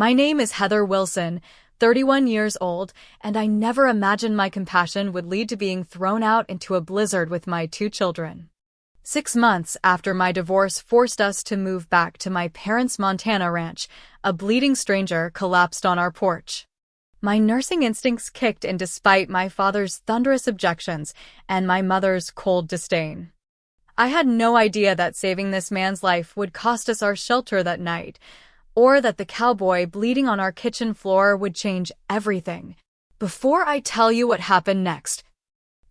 My name is Heather Wilson, 31 years old, and I never imagined my compassion would lead to being thrown out into a blizzard with my 2 children. 6 months after my divorce forced us to move back to my parents' Montana ranch, a bleeding stranger collapsed on our porch. My nursing instincts kicked in despite my father's thunderous objections and my mother's cold disdain. I had no idea that saving this man's life would cost us our shelter that night, or that the cowboy bleeding on our kitchen floor would change everything. Before I tell you what happened next,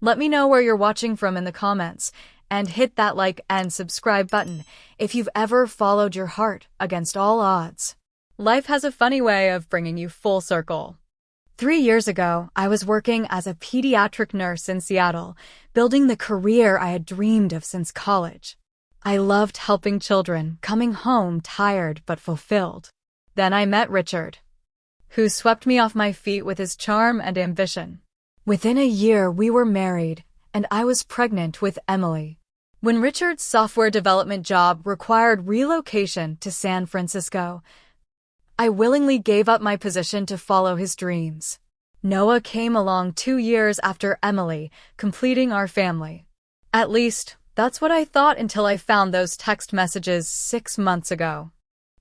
let me know where you're watching from in the comments, and hit that like and subscribe button if you've ever followed your heart against all odds. Life has a funny way of bringing you full circle. 3 years ago, I was working as a pediatric nurse in Seattle, building the career I had dreamed of since college. I loved helping children, coming home tired but fulfilled. Then I met Richard, who swept me off my feet with his charm and ambition. Within a year, we were married, and I was pregnant with Emily. When Richard's software development job required relocation to San Francisco, I willingly gave up my position to follow his dreams. Noah came along 2 years after Emily, completing our family. At least, that's what I thought until I found those text messages 6 months ago.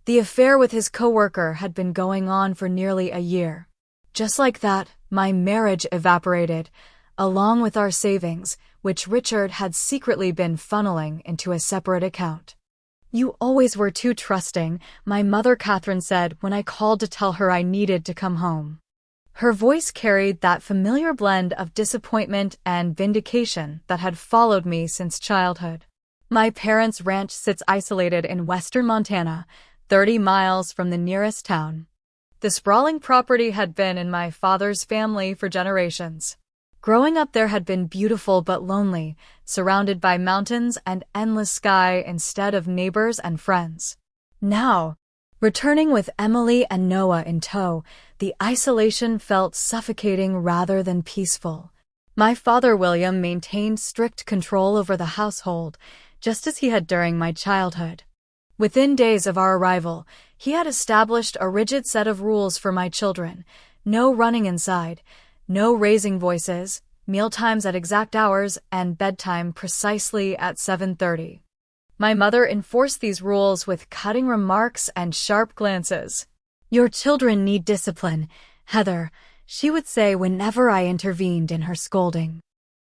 The affair with his coworker had been going on for nearly a year. Just like that, my marriage evaporated, along with our savings, which Richard had secretly been funneling into a separate account. "You always were too trusting," my mother Catherine said when I called to tell her I needed to come home. Her voice carried that familiar blend of disappointment and vindication that had followed me since childhood. My parents' ranch sits isolated in western Montana, 30 miles from the nearest town. The sprawling property had been in my father's family for generations. Growing up there had been beautiful but lonely, surrounded by mountains and endless sky instead of neighbors and friends. Now, returning with Emily and Noah in tow, the isolation felt suffocating rather than peaceful. My father, William, maintained strict control over the household, just as he had during my childhood. Within days of our arrival, he had established a rigid set of rules for my children: no running inside, no raising voices, mealtimes at exact hours, and bedtime precisely at 7:30. My mother enforced these rules with cutting remarks and sharp glances. "Your children need discipline, Heather," she would say whenever I intervened in her scolding.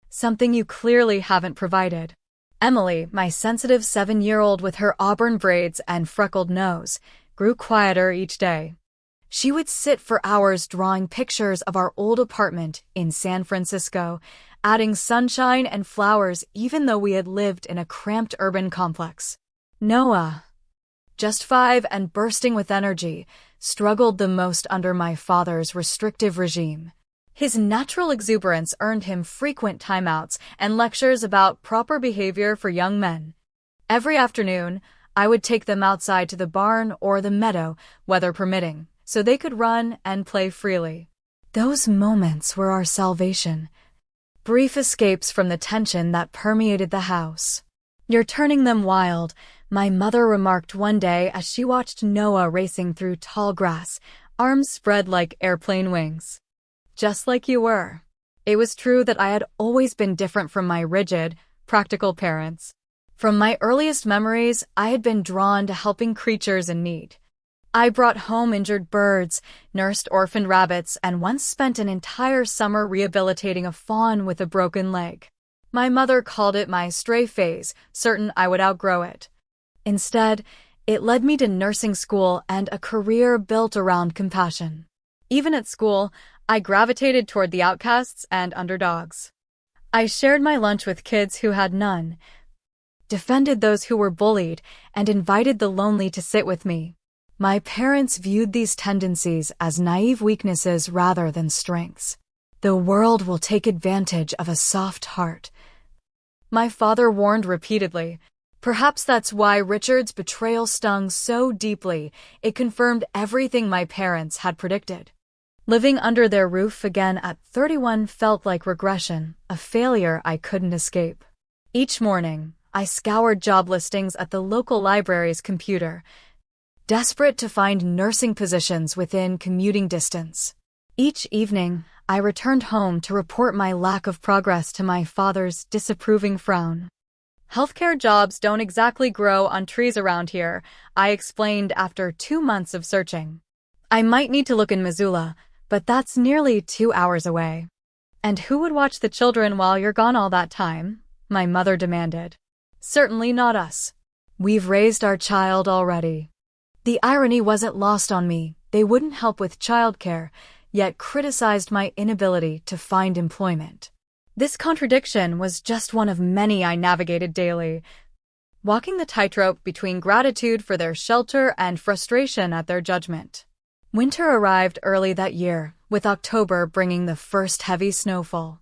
"Something you clearly haven't provided." Emily, my sensitive 7-year-old with her auburn braids and freckled nose, grew quieter each day. She would sit for hours drawing pictures of our old apartment in San Francisco, adding sunshine and flowers even though we had lived in a cramped urban complex. Noah, just 5 and bursting with energy, struggled the most under my father's restrictive regime. His natural exuberance earned him frequent timeouts and lectures about proper behavior for young men. Every afternoon, I would take them outside to the barn or the meadow, weather permitting, so they could run and play freely. Those moments were our salvation, brief escapes from the tension that permeated the house. "You're turning them wild," my mother remarked one day as she watched Noah racing through tall grass, arms spread like airplane wings. Just like you were. It was true that I had always been different from my rigid, practical parents. From my earliest memories, I had been drawn to helping creatures in need. I brought home injured birds, nursed orphaned rabbits, and once spent an entire summer rehabilitating a fawn with a broken leg. My mother called it my stray phase, certain I would outgrow it. Instead, it led me to nursing school and a career built around compassion. Even at school, I gravitated toward the outcasts and underdogs. I shared my lunch with kids who had none, defended those who were bullied, and invited the lonely to sit with me. My parents viewed these tendencies as naive weaknesses rather than strengths. "The world will take advantage of a soft heart," my father warned repeatedly. Perhaps that's why Richard's betrayal stung so deeply. It confirmed everything my parents had predicted. Living under their roof again at 31 felt like regression, a failure I couldn't escape. Each morning, I scoured job listings at the local library's computer, desperate to find nursing positions within commuting distance. Each evening, I returned home to report my lack of progress to my father's disapproving frown. "Healthcare jobs don't exactly grow on trees around here," I explained after 2 months of searching. "I might need to look in Missoula, but that's nearly 2 hours away." "And who would watch the children while you're gone all that time?" my mother demanded. "Certainly not us. We've raised our child already." The irony wasn't lost on me. They wouldn't help with childcare, yet criticized my inability to find employment. This contradiction was just one of many I navigated daily, walking the tightrope between gratitude for their shelter and frustration at their judgment. Winter arrived early that year, with October bringing the first heavy snowfall.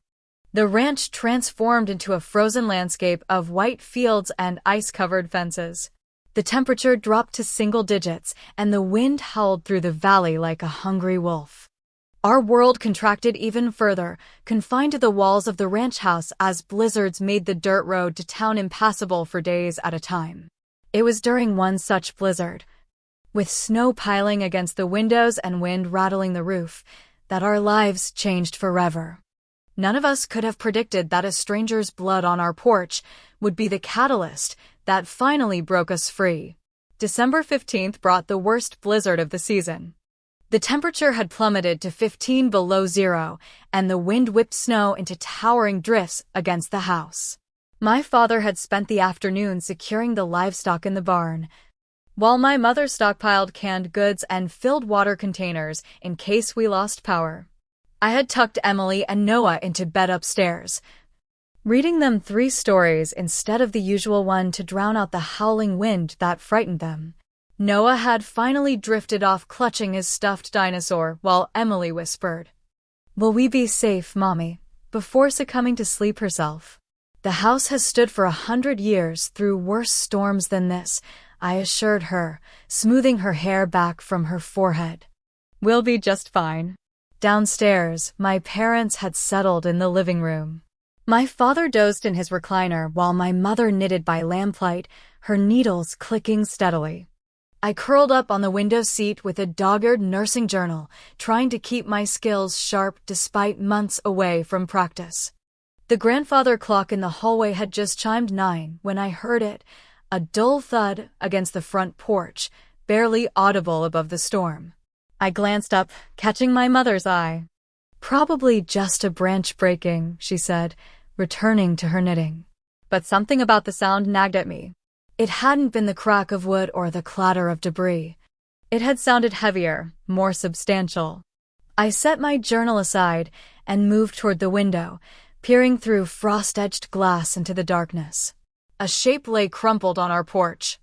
The ranch transformed into a frozen landscape of white fields and ice-covered fences. The temperature dropped to single digits, and the wind howled through the valley like a hungry wolf. Our world contracted even further, confined to the walls of the ranch house as blizzards made the dirt road to town impassable for days at a time. It was during one such blizzard, with snow piling against the windows and wind rattling the roof, that our lives changed forever. None of us could have predicted that a stranger's blood on our porch would be the catalyst that finally broke us free. December 15th brought the worst blizzard of the season. The temperature had plummeted to 15 below zero, and the wind whipped snow into towering drifts against the house. My father had spent the afternoon securing the livestock in the barn, while my mother stockpiled canned goods and filled water containers in case we lost power. I had tucked Emily and Noah into bed upstairs, reading them 3 stories instead of the usual one to drown out the howling wind that frightened them. Noah had finally drifted off clutching his stuffed dinosaur while Emily whispered, "Will we be safe, Mommy?" before succumbing to sleep herself. "The house has stood for 100 years through worse storms than this," I assured her, smoothing her hair back from her forehead. "We'll be just fine." Downstairs, my parents had settled in the living room. My father dozed in his recliner while my mother knitted by lamplight, her needles clicking steadily. I curled up on the window seat with a dogged nursing journal, trying to keep my skills sharp despite months away from practice. The grandfather clock in the hallway had just chimed 9 when I heard it, a dull thud against the front porch, barely audible above the storm. I glanced up, catching my mother's eye. "Probably just a branch breaking," she said, returning to her knitting. But something about the sound nagged at me. It hadn't been the crack of wood or the clatter of debris. It had sounded heavier, more substantial. I set my journal aside and moved toward the window, peering through frost-edged glass into the darkness. A shape lay crumpled on our porch.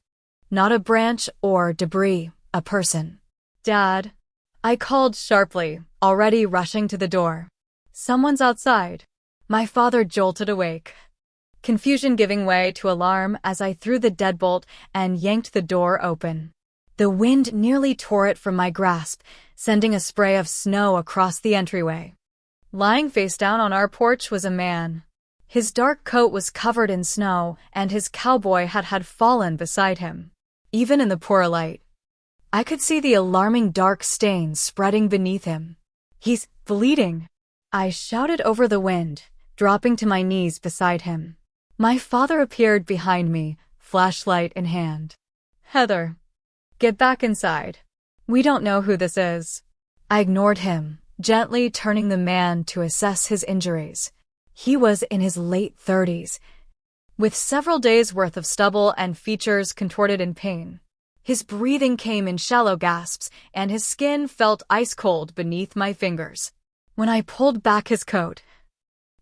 Not a branch or debris, a person. "Dad," I called sharply, already rushing to the door. "Someone's outside." My father jolted awake, confusion giving way to alarm as I threw the deadbolt and yanked the door open. The wind nearly tore it from my grasp, sending a spray of snow across the entryway. Lying face down on our porch was a man. His dark coat was covered in snow, and his cowboy hat had fallen beside him. Even in the poor light, I could see the alarming dark stains spreading beneath him. "He's bleeding!" I shouted over the wind, dropping to my knees beside him. My father appeared behind me, flashlight in hand. "Heather, get back inside. We don't know who this is." I ignored him, gently turning the man to assess his injuries. He was in his late 30s, with several days' worth of stubble and features contorted in pain. His breathing came in shallow gasps, and his skin felt ice-cold beneath my fingers. When I pulled back his coat,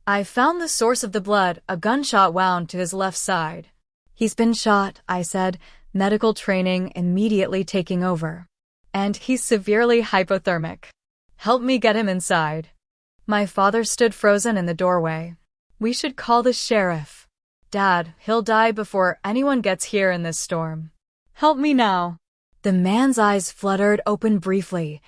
I found the source of the blood, a gunshot wound to his left side. "He's been shot," I said, medical training immediately taking over. "And he's severely hypothermic. Help me get him inside." My father stood frozen in the doorway. "We should call the sheriff." "Dad, he'll die before anyone gets here in this storm. Help me now." The man's eyes fluttered open briefly,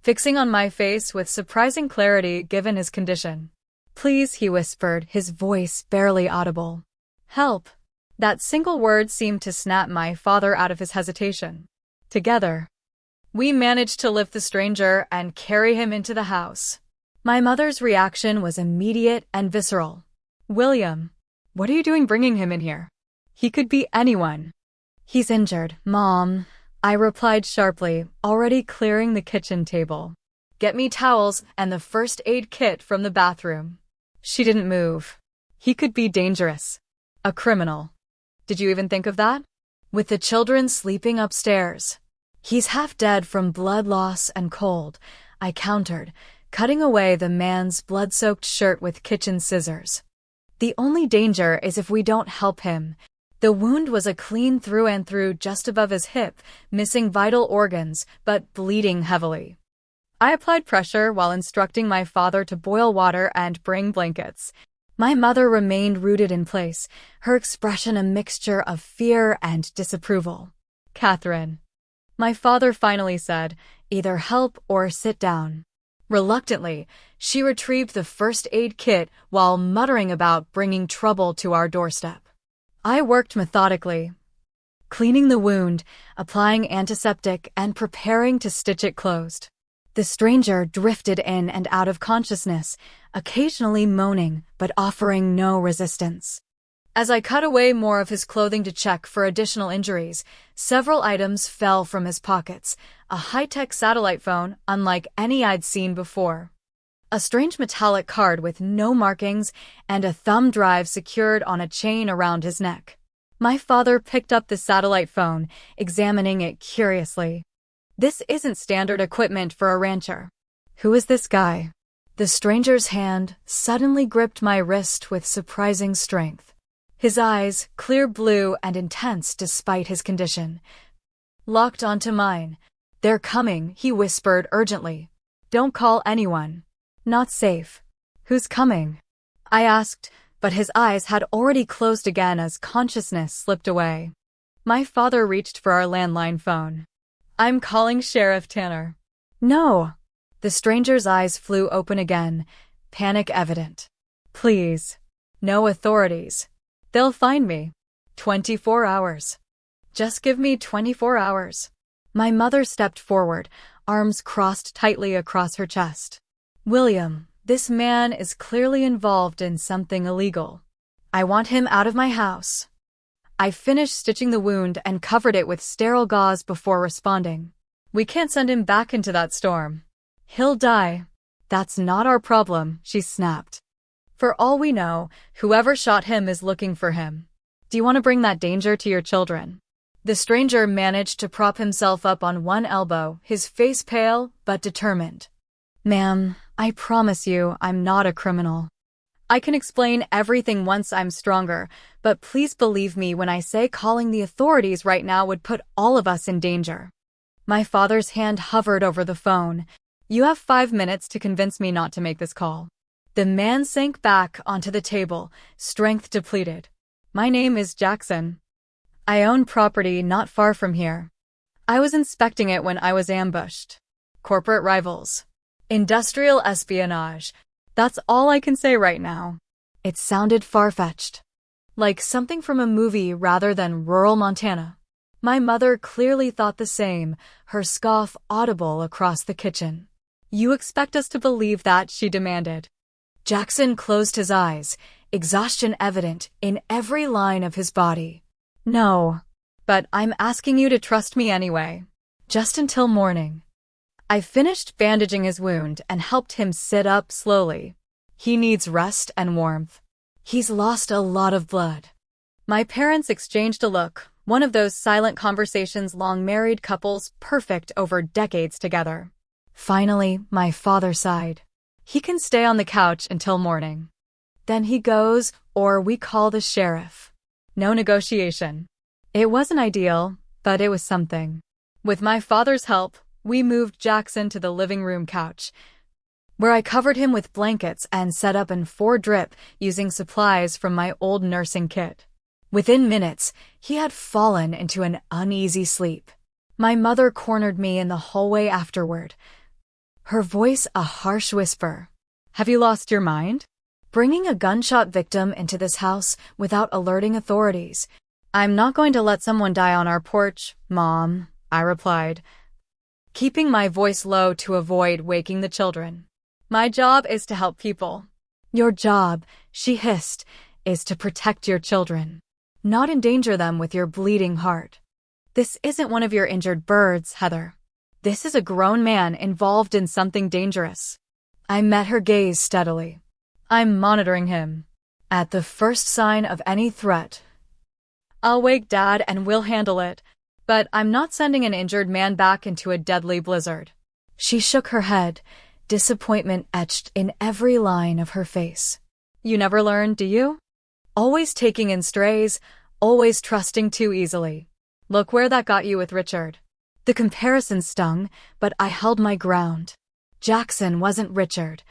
fixing on my face with surprising clarity given his condition. "Please," he whispered, his voice barely audible. "Help." That single word seemed to snap my father out of his hesitation. Together, we managed to lift the stranger and carry him into the house. My mother's reaction was immediate and visceral. "William, what are you doing bringing him in here? He could be anyone." "He's injured, Mom," I replied sharply, already clearing the kitchen table. "Get me towels and the first aid kit from the bathroom." She didn't move. "He could be dangerous. A criminal. Did you even think of that? With the children sleeping upstairs. He's half dead from blood loss and cold," I countered, cutting away the man's blood-soaked shirt with kitchen scissors. "The only danger is if we don't help him." The wound was a clean through and through just above his hip, missing vital organs, but bleeding heavily. I applied pressure while instructing my father to boil water and bring blankets. My mother remained rooted in place, her expression a mixture of fear and disapproval. "Catherine," my father finally said, "either help or sit down." Reluctantly, she retrieved the first aid kit while muttering about bringing trouble to our doorstep. I worked methodically, cleaning the wound, applying antiseptic, and preparing to stitch it closed. The stranger drifted in and out of consciousness, occasionally moaning but offering no resistance. As I cut away more of his clothing to check for additional injuries, several items fell from his pockets, a high-tech satellite phone unlike any I'd seen before, a strange metallic card with no markings, and a thumb drive secured on a chain around his neck. My father picked up the satellite phone, examining it curiously. "This isn't standard equipment for a rancher." "Who is this guy?" The stranger's hand suddenly gripped my wrist with surprising strength. His eyes, clear blue and intense despite his condition, locked onto mine. "They're coming," he whispered urgently. "Don't call anyone. Not safe." "Who's coming?" I asked, but his eyes had already closed again as consciousness slipped away. My father reached for our landline phone. "I'm calling Sheriff Tanner." "No." The stranger's eyes flew open again, panic evident. "Please. No authorities. They'll find me. 24 hours. Just give me 24 hours. My mother stepped forward, arms crossed tightly across her chest. "William, this man is clearly involved in something illegal. I want him out of my house." I finished stitching the wound and covered it with sterile gauze before responding. "We can't send him back into that storm. He'll die." "That's not our problem," she snapped. "For all we know, whoever shot him is looking for him. Do you want to bring that danger to your children?" The stranger managed to prop himself up on one elbow, his face pale but determined. "Ma'am, I promise you I'm not a criminal. I can explain everything once I'm stronger, but please believe me when I say calling the authorities right now would put all of us in danger." My father's hand hovered over the phone. "You have 5 minutes to convince me not to make this call." The man sank back onto the table, strength depleted. "My name is Jackson. I own property not far from here. I was inspecting it when I was ambushed. Corporate rivals. Industrial espionage. That's all I can say right now." It sounded far-fetched, like something from a movie rather than rural Montana. My mother clearly thought the same, her scoff audible across the kitchen. "You expect us to believe that?" she demanded. Jackson closed his eyes, exhaustion evident in every line of his body. "No, but I'm asking you to trust me anyway. Just until morning." I finished bandaging his wound and helped him sit up slowly. "He needs rest and warmth. He's lost a lot of blood." My parents exchanged a look, one of those silent conversations long-married couples perfect over decades together. Finally, my father sighed. "He can stay on the couch until morning. Then he goes, or we call the sheriff." No negotiation. It wasn't ideal, but it was something. With my father's help, we moved Jackson to the living room couch, where I covered him with blankets and set up in 4-drip using supplies from my old nursing kit. Within minutes, he had fallen into an uneasy sleep. My mother cornered me in the hallway afterward, her voice a harsh whisper. "Have you lost your mind? Bringing a gunshot victim into this house without alerting authorities. I'm not going to let someone die on our porch, Mom," I replied, keeping my voice low to avoid waking the children. My job is to help people. Your job, she hissed, is to protect your children, not endanger them with your bleeding heart. This isn't one of your injured birds, Heather. This is a grown man involved in something dangerous. I met her gaze steadily. I'm monitoring him. At the first sign of any threat, I'll wake Dad and we'll handle it. But I'm not sending an injured man back into a deadly blizzard. She shook her head, disappointment etched in every line of her face. You never learn, do you? Always taking in strays, always trusting too easily. Look where that got you with Richard. The comparison stung, but I held my ground. Jackson wasn't Richard.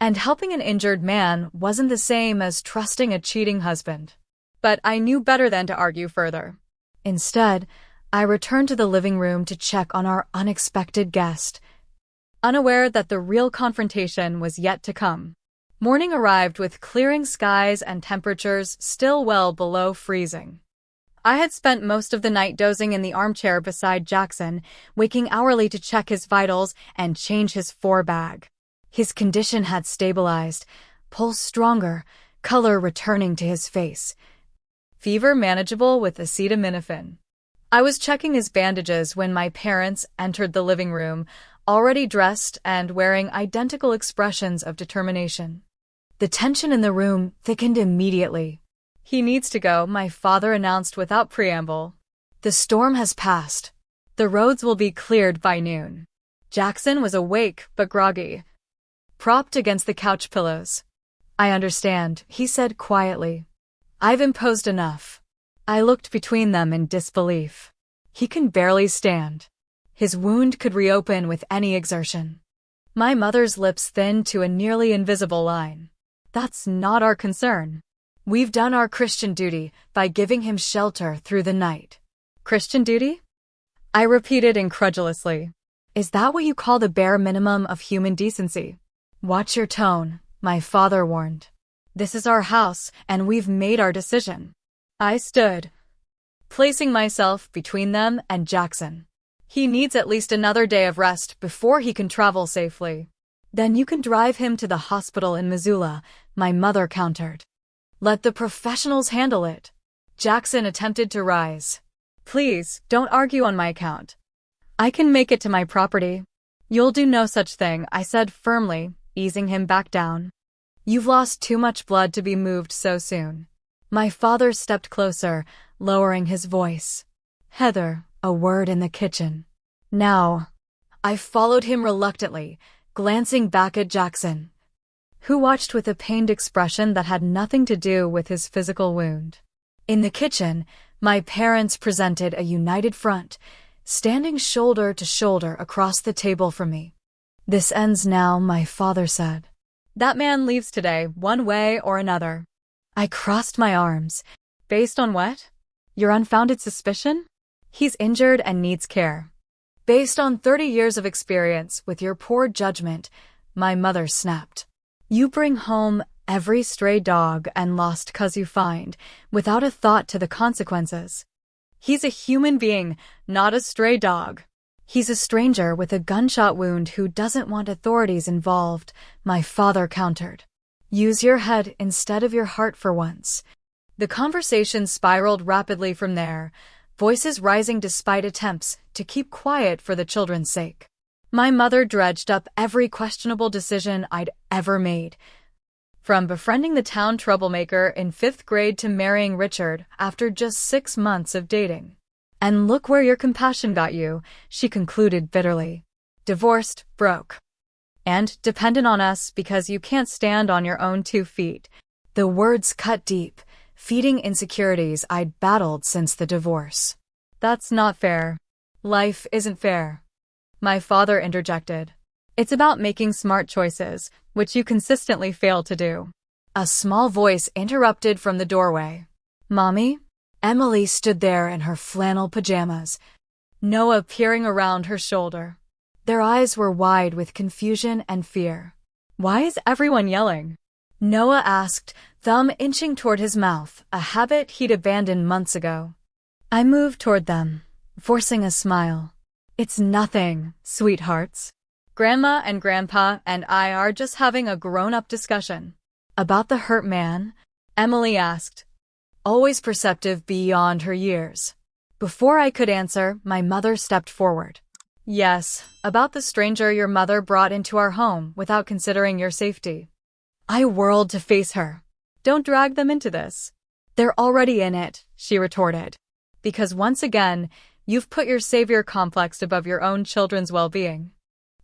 And helping an injured man wasn't the same as trusting a cheating husband. But I knew better than to argue further. Instead, I returned to the living room to check on our unexpected guest, unaware that the real confrontation was yet to come. Morning arrived with clearing skies and temperatures still well below freezing. I had spent most of the night dozing in the armchair beside Jackson, waking hourly to check his vitals and change his forebag. His condition had stabilized, pulse stronger, color returning to his face. Fever manageable with acetaminophen. I was checking his bandages when my parents entered the living room, already dressed and wearing identical expressions of determination. The tension in the room thickened immediately. He needs to go, my father announced without preamble. The storm has passed. The roads will be cleared by noon. Jackson was awake but groggy, propped against the couch pillows. I understand, he said quietly. I've imposed enough. I looked between them in disbelief. He can barely stand. His wound could reopen with any exertion. My mother's lips thinned to a nearly invisible line. That's not our concern. We've done our Christian duty by giving him shelter through the night. Christian duty? I repeated incredulously. Is that what you call the bare minimum of human decency? Watch your tone, my father warned. This is our house, and we've made our decision. I stood, placing myself between them and Jackson. He needs at least another day of rest before he can travel safely. Then you can drive him to the hospital in Missoula, my mother countered. Let the professionals handle it. Jackson attempted to rise. Please, don't argue on my account. I can make it to my property. You'll do no such thing, I said firmly, easing him back down. You've lost too much blood to be moved so soon. My father stepped closer, lowering his voice. Heather, a word in the kitchen. Now. I followed him reluctantly, glancing back at Jackson, who watched with a pained expression that had nothing to do with his physical wound. In the kitchen, my parents presented a united front, standing shoulder to shoulder across the table from me. This ends now, my father said. That man leaves today, one way or another. I crossed my arms. Based on what? Your unfounded suspicion? He's injured and needs care. Based on 30 years of experience with your poor judgment, my mother snapped. You bring home every stray dog and lost cuz you find, without a thought to the consequences. He's a human being, not a stray dog. He's a stranger with a gunshot wound who doesn't want authorities involved, my father countered. Use your head instead of your heart for once. The conversation spiraled rapidly from there, voices rising despite attempts to keep quiet for the children's sake. My mother dredged up every questionable decision I'd ever made, from befriending the town troublemaker in 5th grade to marrying Richard after just 6 months of dating. And look where your compassion got you, she concluded bitterly. Divorced, broke. And dependent on us because you can't stand on your own 2 feet. The words cut deep, feeding insecurities I'd battled since the divorce. That's not fair. Life isn't fair. My father interjected. It's about making smart choices, which you consistently fail to do. A small voice interrupted from the doorway. Mommy? Emily stood there in her flannel pajamas, Noah peering around her shoulder. Their eyes were wide with confusion and fear. Why is everyone yelling? Noah asked, thumb inching toward his mouth, a habit he'd abandoned months ago. I moved toward them, forcing a smile. It's nothing, sweethearts. Grandma and Grandpa and I are just having a grown-up discussion. About the hurt man? Emily asked, always perceptive beyond her years. Before I could answer, my mother stepped forward. Yes, about the stranger your mother brought into our home without considering your safety. I whirled to face her. Don't drag them into this. They're already in it, she retorted. Because once again, you've put your savior complex above your own children's well-being.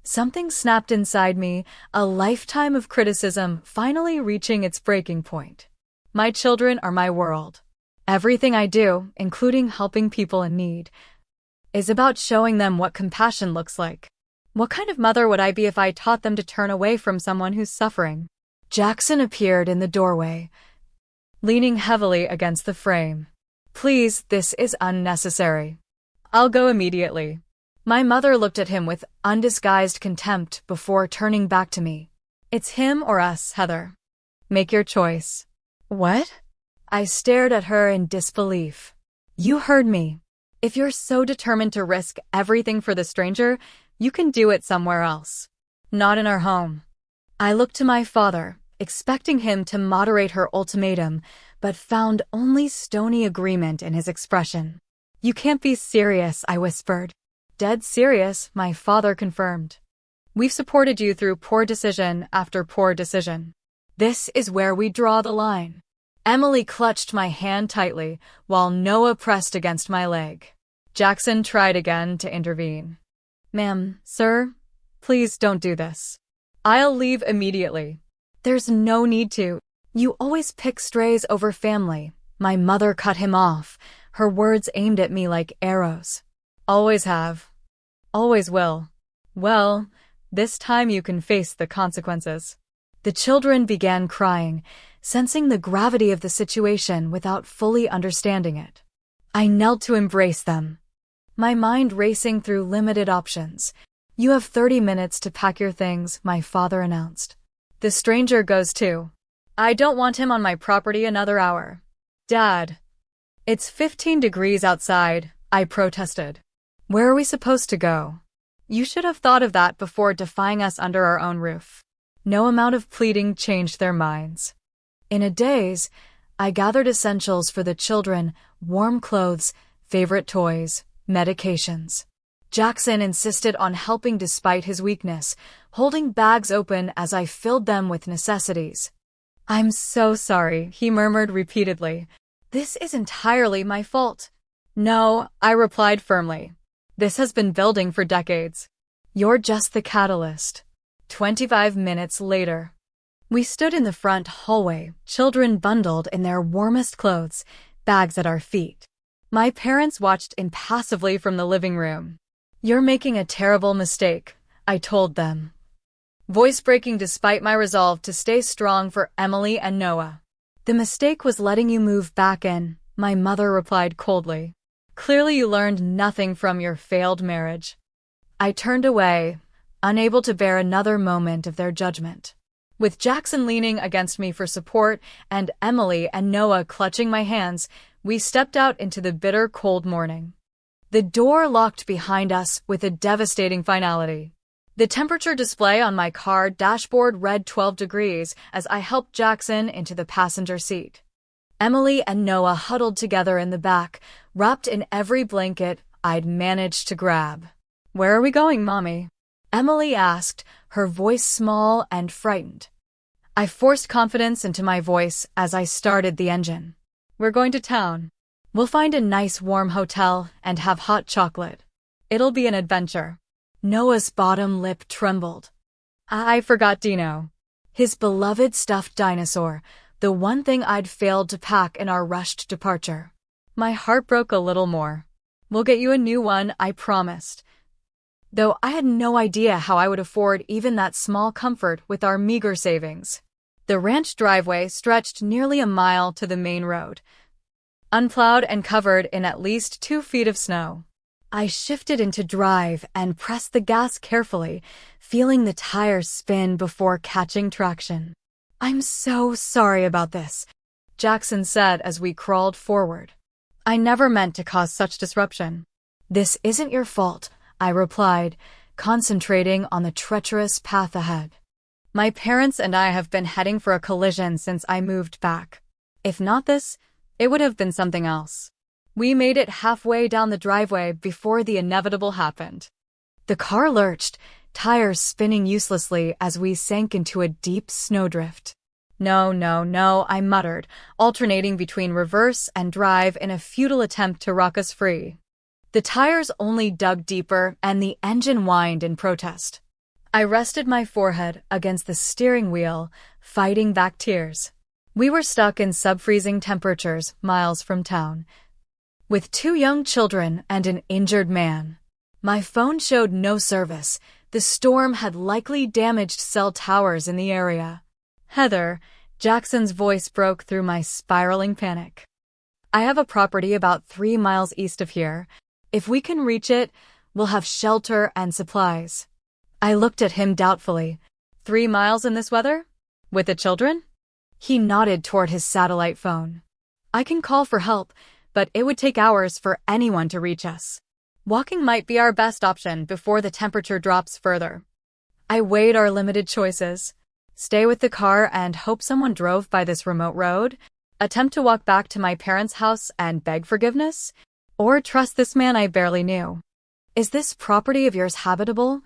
Something snapped inside me, a lifetime of criticism finally reaching its breaking point. My children are my world. Everything I do, including helping people in need, is about showing them what compassion looks like. What kind of mother would I be if I taught them to turn away from someone who's suffering? Jackson appeared in the doorway, leaning heavily against the frame. Please, this is unnecessary. I'll go immediately. My mother looked at him with undisguised contempt before turning back to me. It's him or us, Heather. Make your choice. What? I stared at her in disbelief. You heard me. If you're so determined to risk everything for the stranger, you can do it somewhere else. Not in our home. I looked to my father, expecting him to moderate her ultimatum, but found only stony agreement in his expression. You can't be serious, I whispered. Dead serious, my father confirmed. We've supported you through poor decision after poor decision. This is where we draw the line. Emily clutched my hand tightly, while Noah pressed against my leg. Jackson tried again to intervene. Ma'am, sir, please don't do this. I'll leave immediately. There's no need to. You always pick strays over family. My mother cut him off, her words aimed at me like arrows. Always have. Always will. Well, this time you can face the consequences. The children began crying, sensing the gravity of the situation without fully understanding it. I knelt to embrace them, my mind racing through limited options. You have 30 minutes to pack your things, my father announced. The stranger goes too. I don't want him on my property another hour. Dad. It's 15 degrees outside, I protested. Where are we supposed to go? You should have thought of that before defying us under our own roof. No amount of pleading changed their minds. In a daze, I gathered essentials for the children, warm clothes, favorite toys, medications. Jackson insisted on helping despite his weakness, holding bags open as I filled them with necessities. I'm so sorry, he murmured repeatedly. This is entirely my fault. No, I replied firmly. This has been building for decades. You're just the catalyst. 25 minutes later. We stood in the front hallway, children bundled in their warmest clothes, bags at our feet. My parents watched impassively from the living room. You're making a terrible mistake, I told them, voice breaking despite my resolve to stay strong for Emily and Noah. The mistake was letting you move back in, my mother replied coldly. Clearly you learned nothing from your failed marriage. I turned away, unable to bear another moment of their judgment. With Jackson leaning against me for support and Emily and Noah clutching my hands, we stepped out into the bitter cold morning. The door locked behind us with a devastating finality. The temperature display on my car dashboard read 12 degrees as I helped Jackson into the passenger seat. Emily and Noah huddled together in the back, wrapped in every blanket I'd managed to grab. Where are we going, Mommy? Emily asked, her voice small and frightened. I forced confidence into my voice as I started the engine. We're going to town. We'll find a nice warm hotel and have hot chocolate. It'll be an adventure. Noah's bottom lip trembled. I forgot Dino. His beloved stuffed dinosaur, the one thing I'd failed to pack in our rushed departure. My heart broke a little more. We'll get you a new one, I promised. Though I had no idea how I would afford even that small comfort with our meager savings. The ranch driveway stretched nearly a mile to the main road, unplowed and covered in at least 2 feet of snow. I shifted into drive and pressed the gas carefully, feeling the tires spin before catching traction. I'm so sorry about this, Jackson said as we crawled forward. I never meant to cause such disruption. "This isn't your fault," I replied, concentrating on the treacherous path ahead. "My parents and I have been heading for a collision since I moved back. If not this, it would have been something else." We made it halfway down the driveway before the inevitable happened. The car lurched, tires spinning uselessly as we sank into a deep snowdrift. "No, no, no," I muttered, alternating between reverse and drive in a futile attempt to rock us free. The tires only dug deeper and the engine whined in protest. I rested my forehead against the steering wheel, fighting back tears. We were stuck in sub-freezing temperatures miles from town, with 2 young children and an injured man. My phone showed no service. The storm had likely damaged cell towers in the area. "Heather," Jackson's voice broke through my spiraling panic. "I have a property about 3 miles east of here. If we can reach it, we'll have shelter and supplies." I looked at him doubtfully. 3 miles in this weather? With the children? He nodded toward his satellite phone. "I can call for help, but it would take hours for anyone to reach us. Walking might be our best option before the temperature drops further." I weighed our limited choices. Stay with the car and hope someone drove by this remote road? Attempt to walk back to my parents' house and beg forgiveness? Or trust this man I barely knew? "Is this property of yours habitable?"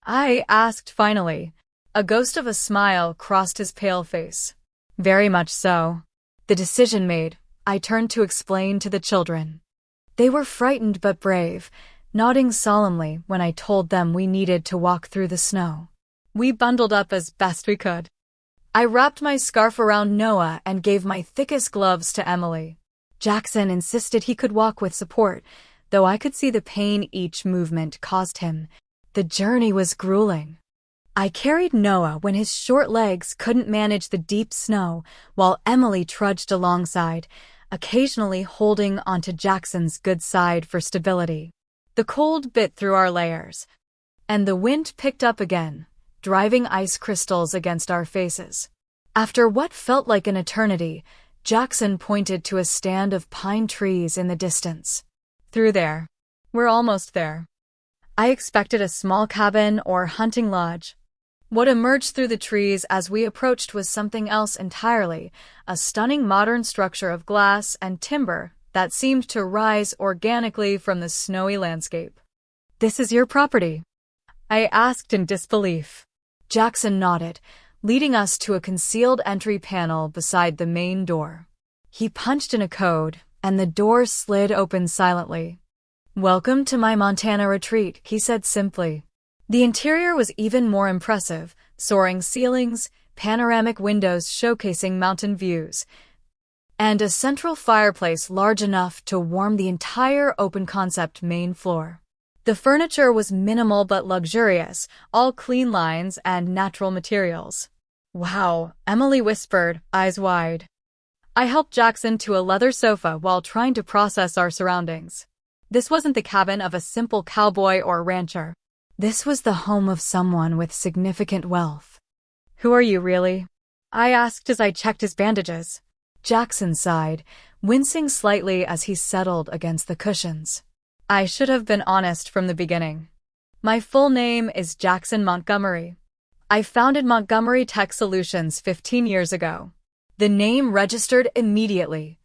I asked finally. A ghost of a smile crossed his pale face. "Very much so." The decision made, I turned to explain to the children. They were frightened but brave, nodding solemnly when I told them we needed to walk through the snow. We bundled up as best we could. I wrapped my scarf around Noah and gave my thickest gloves to Emily. Jackson insisted he could walk with support, though I could see the pain each movement caused him. The journey was grueling. I carried Noah when his short legs couldn't manage the deep snow, while Emily trudged alongside, occasionally holding onto Jackson's good side for stability. The cold bit through our layers, and the wind picked up again, driving ice crystals against our faces. After what felt like an eternity, Jackson pointed to a stand of pine trees in the distance. "Through there. We're almost there." I expected a small cabin or hunting lodge. What emerged through the trees as we approached was something else entirely, a stunning modern structure of glass and timber that seemed to rise organically from the snowy landscape. "This is your property?" I asked in disbelief. Jackson nodded, leading us to a concealed entry panel beside the main door. He punched in a code, and the door slid open silently. "Welcome to my Montana retreat," he said simply. The interior was even more impressive, soaring ceilings, panoramic windows showcasing mountain views, and a central fireplace large enough to warm the entire open-concept main floor. The furniture was minimal but luxurious, all clean lines and natural materials. "Wow," Emily whispered, eyes wide. I helped Jackson to a leather sofa while trying to process our surroundings. This wasn't the cabin of a simple cowboy or rancher. This was the home of someone with significant wealth. "Who are you, really?" I asked as I checked his bandages. Jackson sighed, wincing slightly as he settled against the cushions. "I should have been honest from the beginning. My full name is Jackson Montgomery. I founded Montgomery Tech Solutions 15 years ago." The name registered immediately.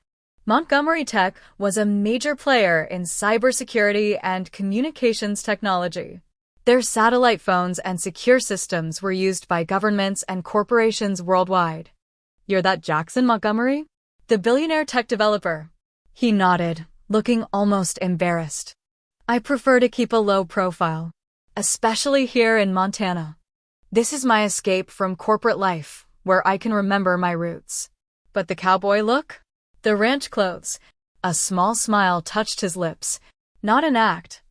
Montgomery Tech was a major player in cybersecurity and communications technology. Their satellite phones and secure systems were used by governments and corporations worldwide. "You're that Jackson Montgomery? The billionaire tech developer?" He nodded, looking almost embarrassed. "I prefer to keep a low profile, especially here in Montana. This is my escape from corporate life, where I can remember my roots." "But the cowboy look? The ranch clothes?" A small smile touched his lips. "Not an act.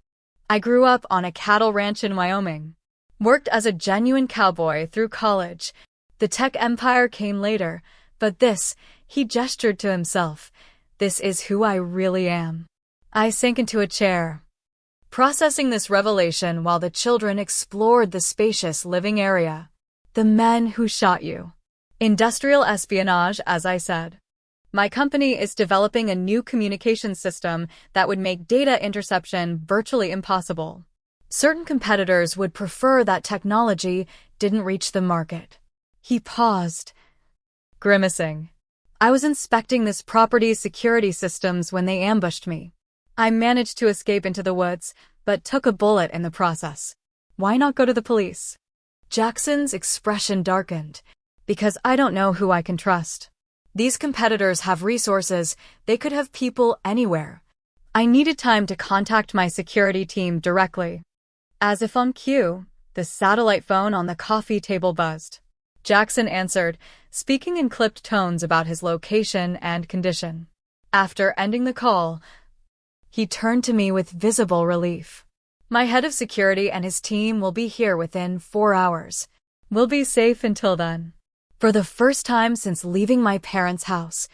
I grew up on a cattle ranch in Wyoming. Worked as a genuine cowboy through college. The tech empire came later, but this," he gestured to himself, "this is who I really am." I sank into a chair, processing this revelation while the children explored the spacious living area. "The men who shot you. Industrial espionage, as I said." My company is developing a new communication system that would make data interception virtually impossible. Certain competitors would prefer that technology didn't reach the market. He paused, grimacing. I was inspecting this property's security systems when they ambushed me. I managed to escape into the woods, but took a bullet in the process. Why not go to the police? Jackson's expression darkened. Because I don't know who I can trust. These competitors have resources. They could have people anywhere. I needed time to contact my security team directly. As if on cue, the satellite phone on the coffee table buzzed. Jackson answered, speaking in clipped tones about his location and condition. After ending the call, he turned to me with visible relief. My head of security and his team will be here within 4 hours. We'll be safe until then. For the first time since leaving my parents' house,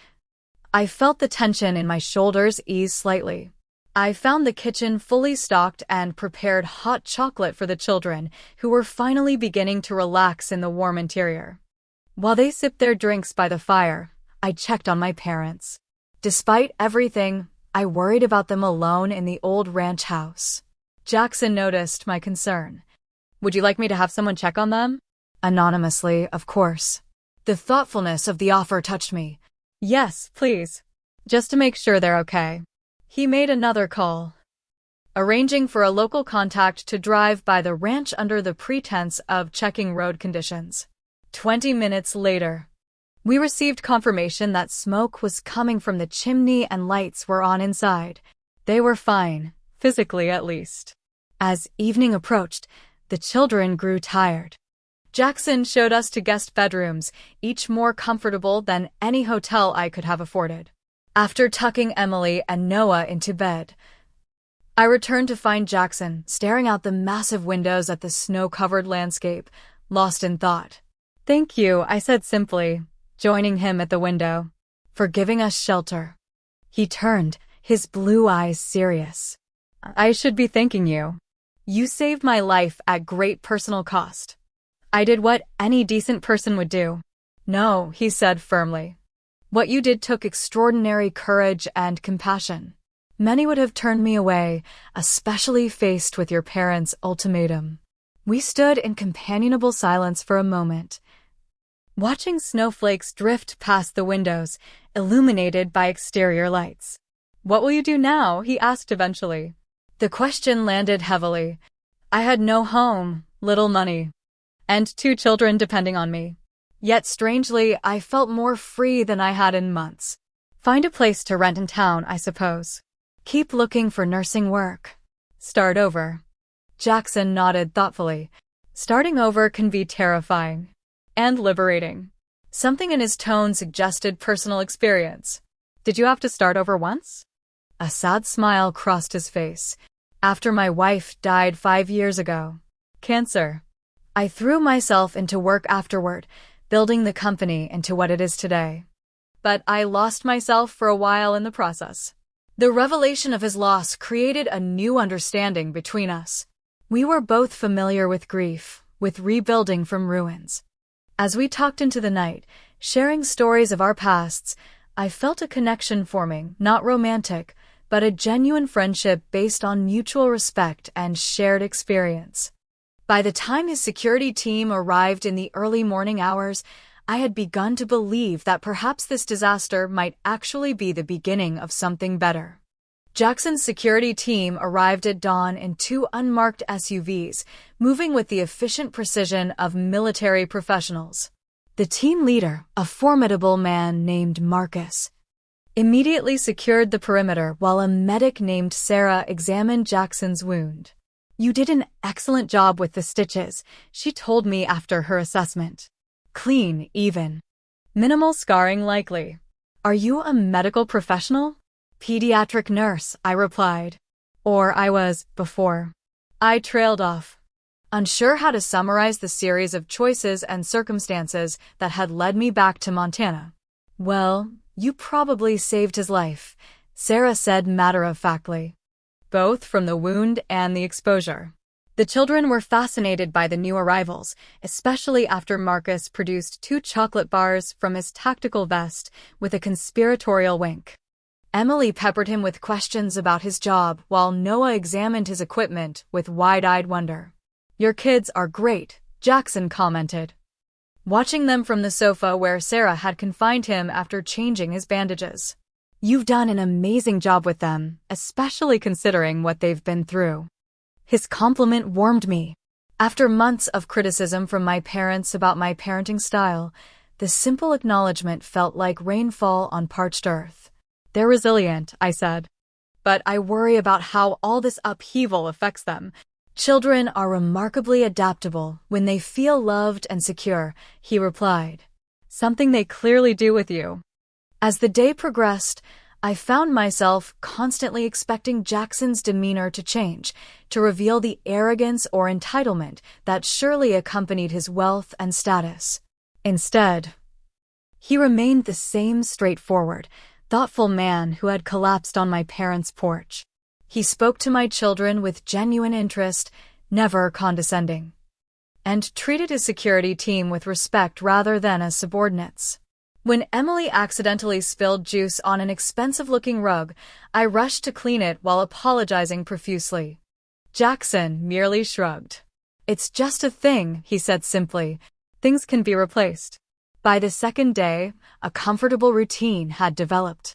I felt the tension in my shoulders ease slightly. I found the kitchen fully stocked and prepared hot chocolate for the children, who were finally beginning to relax in the warm interior. While they sipped their drinks by the fire, I checked on my parents. Despite everything, I worried about them alone in the old ranch house. Jackson noticed my concern. Would you like me to have someone check on them? Anonymously, of course. The thoughtfulness of the offer touched me. Yes, please. Just to make sure they're okay. He made another call, arranging for a local contact to drive by the ranch under the pretense of checking road conditions. 20 minutes later, we received confirmation that smoke was coming from the chimney and lights were on inside. They were fine, physically at least. As evening approached, the children grew tired. Jackson showed us to guest bedrooms, each more comfortable than any hotel I could have afforded. After tucking Emily and Noah into bed, I returned to find Jackson staring out the massive windows at the snow-covered landscape, lost in thought. Thank you, I said simply, joining him at the window, for giving us shelter. He turned, his blue eyes serious. I should be thanking you. You saved my life at great personal cost. I did what any decent person would do. No, he said firmly. What you did took extraordinary courage and compassion. Many would have turned me away, especially faced with your parents' ultimatum. We stood in companionable silence for a moment, watching snowflakes drift past the windows, illuminated by exterior lights. What will you do now? He asked eventually. The question landed heavily. I had no home, little money, and 2 children depending on me. Yet strangely, I felt more free than I had in months. Find a place to rent in town, I suppose. Keep looking for nursing work. Start over. Jackson nodded thoughtfully. Starting over can be terrifying. And liberating. Something in his tone suggested personal experience. Did you have to start over once? A sad smile crossed his face. After my wife died 5 years ago. Cancer. I threw myself into work afterward, building the company into what it is today. But I lost myself for a while in the process. The revelation of his loss created a new understanding between us. We were both familiar with grief, with rebuilding from ruins. As we talked into the night, sharing stories of our pasts, I felt a connection forming, not romantic, but a genuine friendship based on mutual respect and shared experience. By the time his security team arrived in the early morning hours, I had begun to believe that perhaps this disaster might actually be the beginning of something better. Jackson's security team arrived at dawn in 2 unmarked SUVs, moving with the efficient precision of military professionals. The team leader, a formidable man named Marcus, immediately secured the perimeter while a medic named Sarah examined Jackson's wound. You did an excellent job with the stitches, she told me after her assessment. Clean, even. Minimal scarring likely. Are you a medical professional? Pediatric nurse, I replied. Or I was, before. I trailed off, unsure how to summarize the series of choices and circumstances that had led me back to Montana. Well, you probably saved his life, Sarah said matter-of-factly. Both from the wound and the exposure. The children were fascinated by the new arrivals, especially after Marcus produced 2 chocolate bars from his tactical vest with a conspiratorial wink. Emily peppered him with questions about his job while Noah examined his equipment with wide-eyed wonder. "Your kids are great," Jackson commented, watching them from the sofa where Sarah had confined him after changing his bandages. "You've done an amazing job with them, especially considering what they've been through." His compliment warmed me. After months of criticism from my parents about my parenting style, the simple acknowledgement felt like rainfall on parched earth. "They're resilient," I said. "But I worry about how all this upheaval affects them." "Children are remarkably adaptable when they feel loved and secure," he replied. "Something they clearly do with you." As the day progressed, I found myself constantly expecting Jackson's demeanor to change, to reveal the arrogance or entitlement that surely accompanied his wealth and status. Instead, he remained the same straightforward, thoughtful man who had collapsed on my parents' porch. He spoke to my children with genuine interest, never condescending, and treated his security team with respect rather than as subordinates. When Emily accidentally spilled juice on an expensive-looking rug, I rushed to clean it while apologizing profusely. Jackson merely shrugged. "It's just a thing," he said simply. "Things can be replaced." By the second day, a comfortable routine had developed.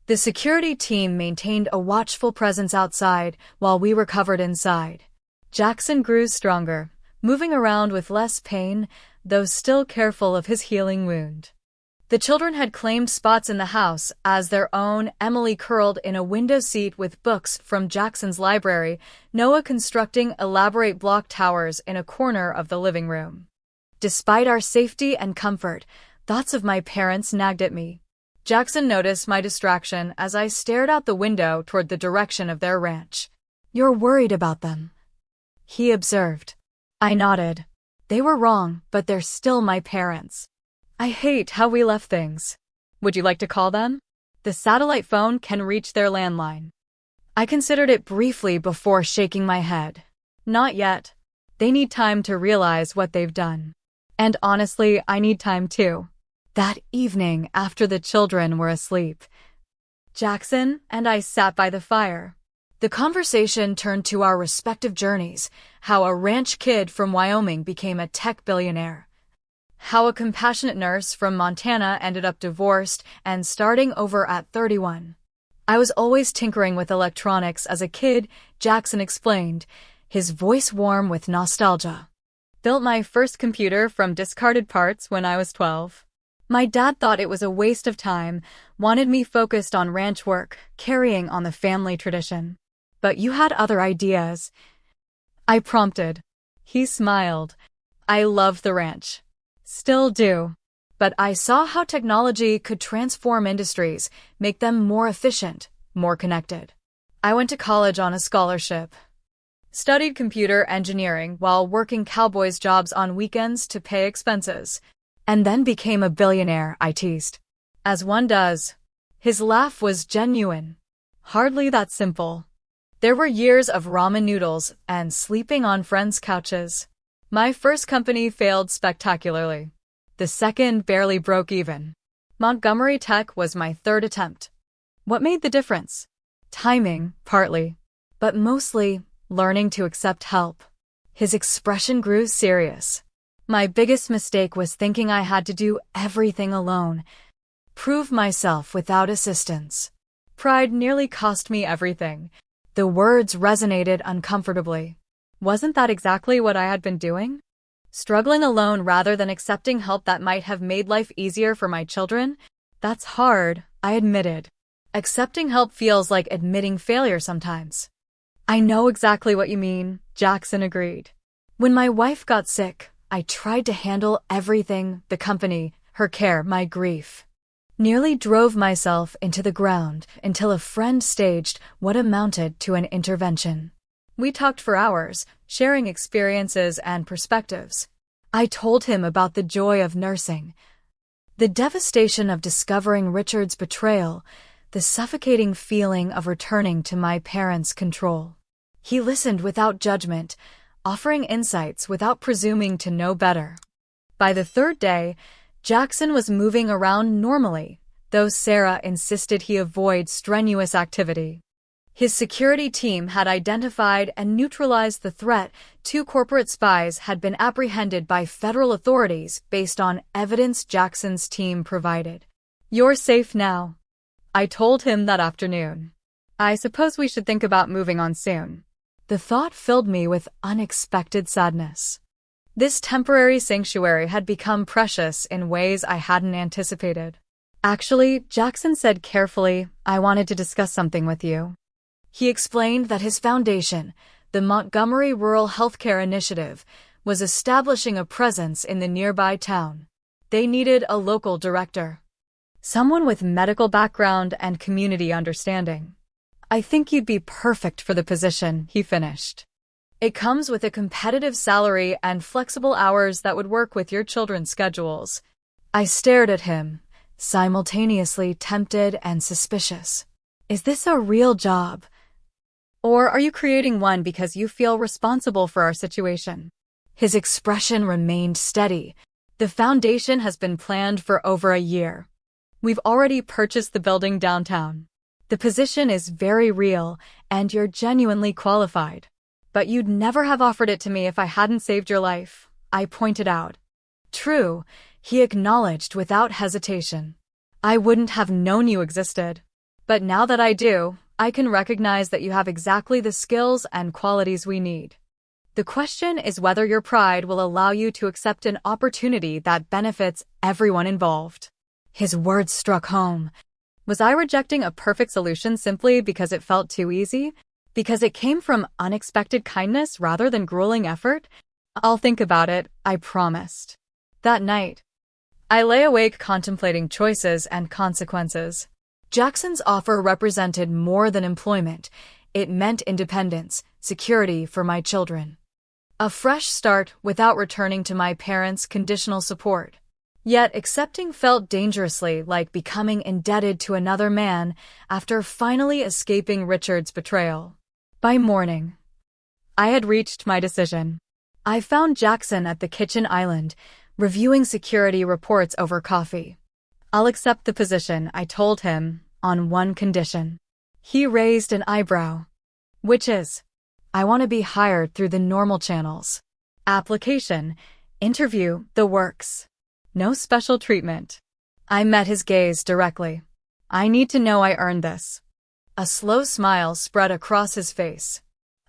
The security team maintained a watchful presence outside while we recovered inside. Jackson grew stronger, moving around with less pain, though still careful of his healing wound. The children had claimed spots in the house as their own. Emily curled in a window seat with books from Jackson's library, Noah constructing elaborate block towers in a corner of the living room. Despite our safety and comfort, thoughts of my parents nagged at me. Jackson noticed my distraction as I stared out the window toward the direction of their ranch. "You're worried about them," he observed. I nodded. "They were wrong, but they're still my parents. I hate how we left things. Would you like to call them? The satellite phone can reach their landline." I considered it briefly before shaking my head. "Not yet. They need time to realize what they've done. And honestly, I need time too." That evening, after the children were asleep, Jackson and I sat by the fire. The conversation turned to our respective journeys, how a ranch kid from Wyoming became a tech billionaire, how a compassionate nurse from Montana ended up divorced and starting over at 31. "I was always tinkering with electronics as a kid," Jackson explained, his voice warm with nostalgia. "Built my first computer from discarded parts when I was 12. My dad thought it was a waste of time, wanted me focused on ranch work, carrying on the family tradition. But you had other ideas," I prompted. He smiled. "I loved the ranch. Still do. But I saw how technology could transform industries, make them more efficient, more connected. I went to college on a scholarship. Studied computer engineering while working Cowboy's jobs on weekends to pay expenses. And then became a billionaire," I teased. "As one does." His laugh was genuine. "Hardly that simple. There were years of ramen noodles and sleeping on friends' couches. My first company failed spectacularly. The second barely broke even. Montgomery Tech was my third attempt. What made the difference? Timing, partly. But mostly, learning to accept help." His expression grew serious. "My biggest mistake was thinking I had to do everything alone, prove myself without assistance. Pride nearly cost me everything." The words resonated uncomfortably. Wasn't that exactly what I had been doing? Struggling alone rather than accepting help that might have made life easier for my children? "That's hard," I admitted. "Accepting help feels like admitting failure sometimes." "I know exactly what you mean," Jackson agreed. "When my wife got sick, I tried to handle everything, the company, her care, my grief. Nearly drove myself into the ground until a friend staged what amounted to an intervention. We talked for hours, sharing experiences and perspectives. I told him about the joy of nursing, the devastation of discovering Richard's betrayal, the suffocating feeling of returning to my parents' control. He listened without judgment, offering insights without presuming to know better. By the third day, Jackson was moving around normally, though Sarah insisted he avoid strenuous activity. His security team had identified and neutralized the threat. 2 corporate spies had been apprehended by federal authorities based on evidence Jackson's team provided. "You're safe now," I told him that afternoon. "I suppose we should think about moving on soon." The thought filled me with unexpected sadness. This temporary sanctuary had become precious in ways I hadn't anticipated. "Actually," Jackson said carefully, "I wanted to discuss something with you." He explained that his foundation, the Montgomery Rural Healthcare Initiative, was establishing a presence in the nearby town. They needed a local director, someone with medical background and community understanding. "I think you'd be perfect for the position," he finished. "It comes with a competitive salary and flexible hours that would work with your children's schedules." I stared at him, simultaneously tempted and suspicious. Is this a real job? Or are you creating one because you feel responsible for our situation? His expression remained steady. "The foundation has been planned for over a year. We've already purchased the building downtown. The position is very real, and you're genuinely qualified. But you'd never have offered it to me if I hadn't saved your life," I pointed out. "True," he acknowledged without hesitation. "I wouldn't have known you existed. But now that I do, I can recognize that you have exactly the skills and qualities we need. The question is whether your pride will allow you to accept an opportunity that benefits everyone involved." His words struck home. Was I rejecting a perfect solution simply because it felt too easy? Because it came from unexpected kindness rather than grueling effort? "I'll think about it," I promised. That night, I lay awake contemplating choices and consequences. Jackson's offer represented more than employment. It meant independence, security for my children. A fresh start without returning to my parents' conditional support. Yet accepting felt dangerously like becoming indebted to another man after finally escaping Richard's betrayal. By morning, I had reached my decision. I found Jackson at the kitchen island, reviewing security reports over coffee. "I'll accept the position," I told him, "on one condition." He raised an eyebrow. "Which is?" "I want to be hired through the normal channels. Application, interview, the works. No special treatment." I met his gaze directly. "I need to know I earned this." A slow smile spread across his face.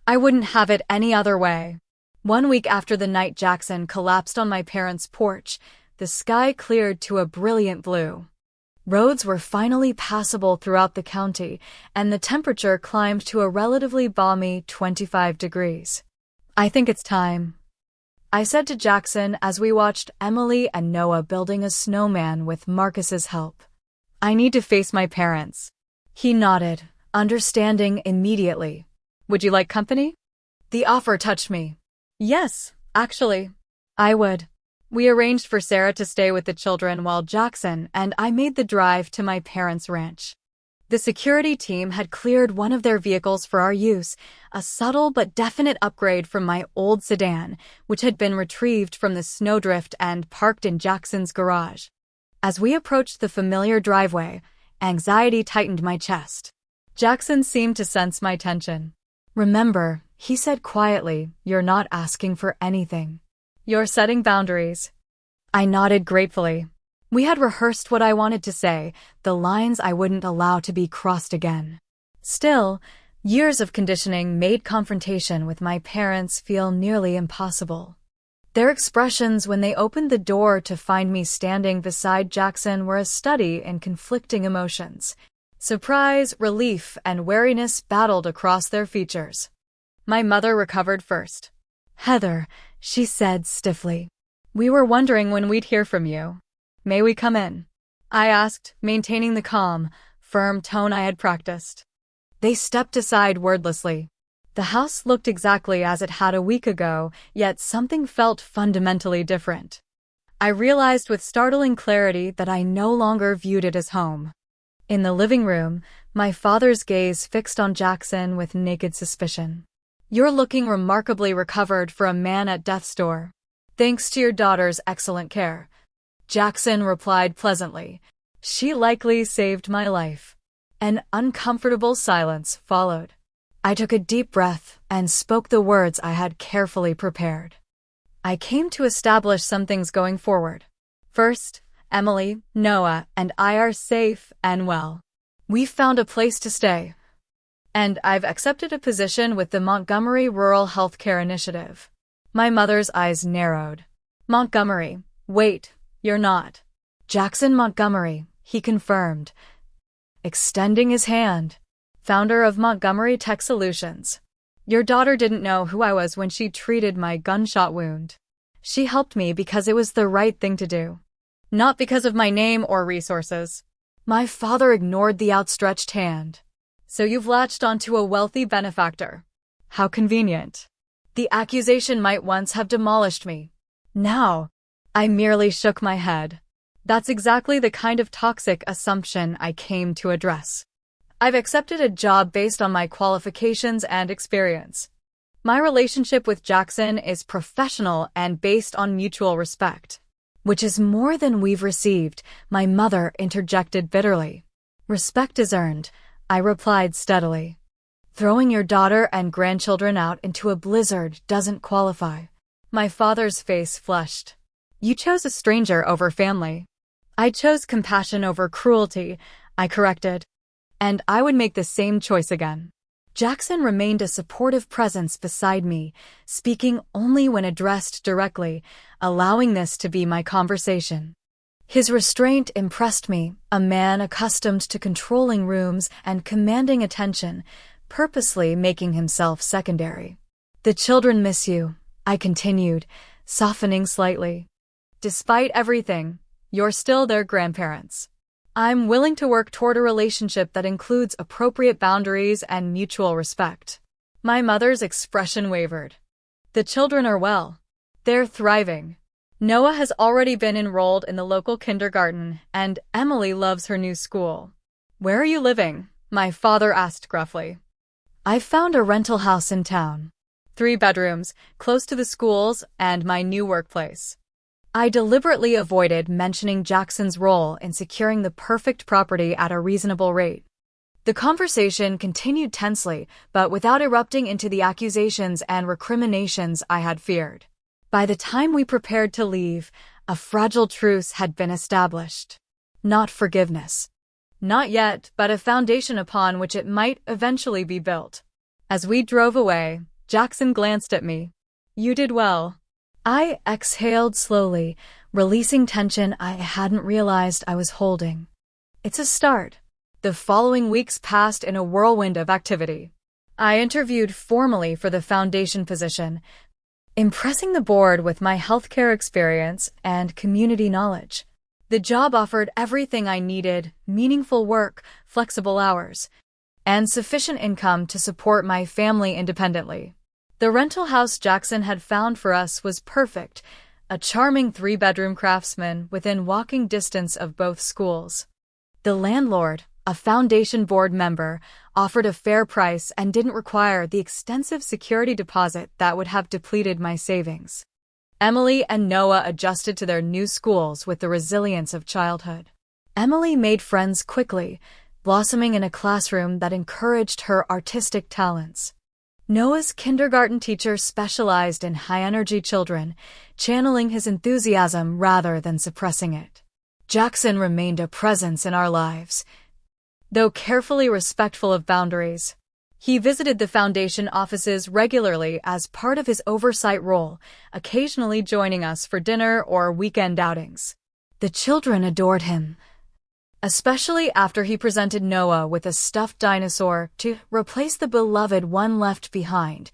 "I wouldn't have it any other way." 1 week after the night Jackson collapsed on my parents' porch, the sky cleared to a brilliant blue. Roads were finally passable throughout the county, and the temperature climbed to a relatively balmy 25 degrees. "I think it's time," I said to Jackson as we watched Emily and Noah building a snowman with Marcus's help. "I need to face my parents." He nodded, understanding immediately. "Would you like company?" The offer touched me. "Yes, actually, I would." We arranged for Sarah to stay with the children while Jackson and I made the drive to my parents' ranch. The security team had cleared one of their vehicles for our use, a subtle but definite upgrade from my old sedan, which had been retrieved from the snowdrift and parked in Jackson's garage. As we approached the familiar driveway, anxiety tightened my chest. Jackson seemed to sense my tension. "Remember," he said quietly, "you're not asking for anything. You're setting boundaries." I nodded gratefully. We had rehearsed what I wanted to say, the lines I wouldn't allow to be crossed again. Still, years of conditioning made confrontation with my parents feel nearly impossible. Their expressions when they opened the door to find me standing beside Jackson were a study in conflicting emotions. Surprise, relief, and wariness battled across their features. My mother recovered first. "Heather," she said stiffly, "we were wondering when we'd hear from you. May we come in?" I asked, maintaining the calm, firm tone I had practiced. They stepped aside wordlessly. The house looked exactly as it had a week ago, yet something felt fundamentally different. I realized with startling clarity that I no longer viewed it as home. In the living room, my father's gaze fixed on Jackson with naked suspicion. You're looking remarkably recovered for a man at death's door. Thanks to your daughter's excellent care. Jackson replied pleasantly. She likely saved my life. An uncomfortable silence followed. I took a deep breath and spoke the words I had carefully prepared. I came to establish some things going forward. First, Emily, Noah, and I are safe and well. We've found a place to stay. And I've accepted a position with the Montgomery Rural Healthcare Initiative. My mother's eyes narrowed. Montgomery, wait, you're not. Jackson Montgomery, he confirmed, extending his hand. Founder of Montgomery Tech Solutions. Your daughter didn't know who I was when she treated my gunshot wound. She helped me because it was the right thing to do. Not because of my name or resources. My father ignored the outstretched hand. So you've latched onto a wealthy benefactor. How convenient. The accusation might once have demolished me. Now, I merely shook my head. That's exactly the kind of toxic assumption I came to address. I've accepted a job based on my qualifications and experience. My relationship with Jackson is professional and based on mutual respect. Which is more than we've received, my mother interjected bitterly. Respect is earned, I replied steadily. Throwing your daughter and grandchildren out into a blizzard doesn't qualify. My father's face flushed. You chose a stranger over family. I chose compassion over cruelty, I corrected. And I would make the same choice again. Jackson remained a supportive presence beside me, speaking only when addressed directly, allowing this to be my conversation. His restraint impressed me, a man accustomed to controlling rooms and commanding attention, purposely making himself secondary. The children miss you, I continued, softening slightly. Despite everything, you're still their grandparents. I'm willing to work toward a relationship that includes appropriate boundaries and mutual respect. My mother's expression wavered. The children are well. They're thriving. Noah has already been enrolled in the local kindergarten, and Emily loves her new school. Where are you living? My father asked gruffly. I've found a rental house in town. 3 bedrooms, close to the schools and my new workplace. I deliberately avoided mentioning Jackson's role in securing the perfect property at a reasonable rate. The conversation continued tensely, but without erupting into the accusations and recriminations I had feared. By the time we prepared to leave, a fragile truce had been established. Not forgiveness. Not yet, but a foundation upon which it might eventually be built. As we drove away, Jackson glanced at me. You did well. I exhaled slowly, releasing tension I hadn't realized I was holding. It's a start. The following weeks passed in a whirlwind of activity. I interviewed formally for the foundation position, impressing the board with my healthcare experience and community knowledge. The job offered everything I needed: meaningful work, flexible hours, and sufficient income to support my family independently. The rental house Jackson had found for us was perfect, a charming 3-bedroom craftsman within walking distance of both schools. The landlord, a foundation board member, offered a fair price and didn't require the extensive security deposit that would have depleted my savings. Emily and Noah adjusted to their new schools with the resilience of childhood. Emily made friends quickly, blossoming in a classroom that encouraged her artistic talents. Noah's kindergarten teacher specialized in high-energy children, channeling his enthusiasm rather than suppressing it. Jackson remained a presence in our lives, though carefully respectful of boundaries. He visited the foundation offices regularly as part of his oversight role, occasionally joining us for dinner or weekend outings. The children adored him, especially after he presented Noah with a stuffed dinosaur to replace the beloved one left behind,